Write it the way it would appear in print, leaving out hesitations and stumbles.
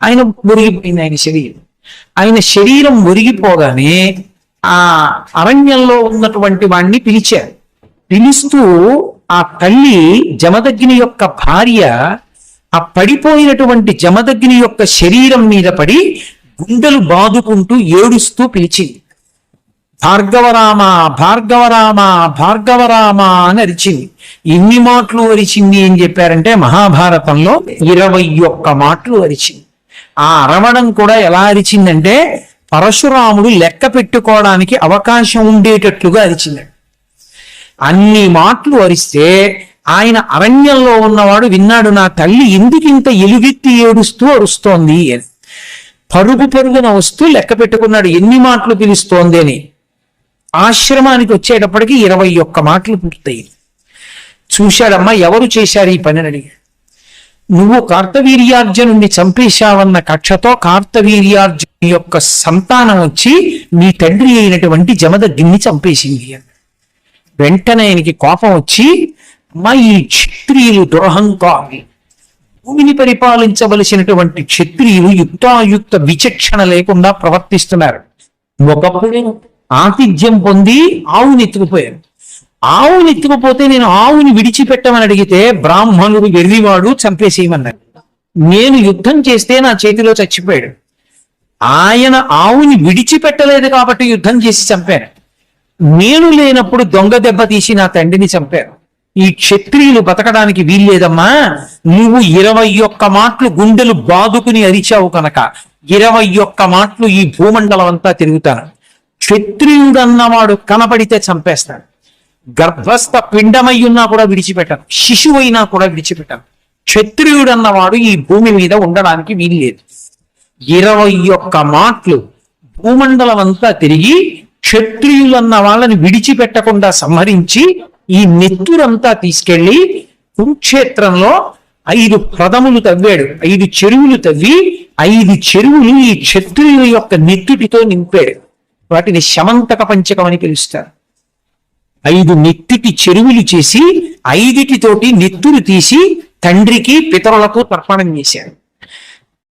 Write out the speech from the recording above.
ఆయన ఒరిగిపోయింది ఆయన శరీరం ఒరిగిపోగానే ఆ అరణ్యంలో ఉన్నటువంటి వాణ్ణి పిలిచారు. పిలుస్తూ ఆ తల్లి జమదగ్ని యొక్క భార్య ఆ పడిపోయినటువంటి జమదగ్ని యొక్క శరీరం మీద పడి గుండెలు బాదుకుంటూ ఏడుస్తూ పిలిచింది, భార్గవరామ భార్గవరామ భార్గవరామ అని అరిచింది. ఎన్ని మాటలు అరిచింది అని చెప్పారంటే మహాభారతంలో 21 మాటలు అరిచింది. ఆ అరవడం కూడా ఎలా అరిచిందంటే పరశురాముడు లెక్క పెట్టుకోవడానికి అవకాశం ఉండేటట్లుగా అరిచింది. అన్ని మాటలు అరిస్తే ఆయన అరణ్యంలో ఉన్నవాడు విన్నాడు, నా తల్లి ఎందుకింత ఎలుగెత్తి ఏడుస్తూ అరుస్తోంది అని. పరుగు పరుగున వస్తూ లెక్క పెట్టుకున్నాడు ఎన్ని మాటలు పిలుస్తోంది అని. ఆశ్రమానికి వచ్చేటప్పటికి 21 మాటలు పూర్తయి. చూశాడమ్మా ఎవరు చేశారు ఈ పనిని అడిగాడు. నువ్వు కార్తవీర్యార్జునుడిని చంపేశావన్న కక్షతో కార్తవీర్యార్జుని యొక్క సంతానం వచ్చి నీ తండ్రి అయినటువంటి జమదగ్ని చంపేసింది అని. వెంటనే ఆయనకి కోపం వచ్చి, అమ్మా ఈ క్షత్రియులు దురహంకారి, భూమిని పరిపాలించవలసినటువంటి క్షత్రియులు యుక్తాయుక్త విచక్షణ లేకుండా ప్రవర్తిస్తున్నారు. ఒకప్పుడు ఆతిథ్యం పొంది ఆవుని ఎత్తుకుపోయారు. ఆవుని ఎత్తుకుపోతే నేను ఆవుని విడిచిపెట్టమని అడిగితే బ్రాహ్మణుడు వెర్రివాడు చంపేసేయమన్నాడు. నేను యుద్ధం చేస్తే నా చేతిలో చచ్చిపోయాడు. ఆయన ఆవుని విడిచిపెట్టలేదు కాబట్టి యుద్ధం చేసి చంపాను. నేను లేనప్పుడు దొంగ దెబ్బ తీసి నా తండ్రిని చంపారు. ఈ క్షత్రియులు బతకడానికి వీల్లేదమ్మా. నువ్వు 21 మాటలు గుండెలు బాదుకుని అరిచావు కనుక 21 మాటలు ఈ భూమండలం అంతా తిరుగుతాను. క్షత్రియుడన్నవాడు కనపడితే చంపేస్తాడు. గర్భస్థ పిండమయ్యున్నా కూడా విడిచిపెట్టాను, శిశువైనా కూడా విడిచిపెట్టాను. క్షత్రియుడన్నవాడు ఈ భూమి మీద ఉండడానికి వీల్లేదు. 21 మాటలు భూమండలం అంతా తిరిగి క్షత్రియులన్న వాళ్ళని విడిచిపెట్టకుండా సంహరించి ఈ నెత్తురంతా తీసుకెళ్లి కురుక్షేత్రంలో 5 ప్రథములు తవ్వాడు. 5 చెరువులు తవ్వి 5 చెరువులు ఈ క్షత్రియుల యొక్క నెత్తుటితో నింపాడు. వాటిని శమంతక పంచకం అని పిలుస్తారు. 5 నెత్తిటి చెరువులు చేసి 5 నెత్తురు తీసి తండ్రికి పితరులకు తర్పణం చేశాడు.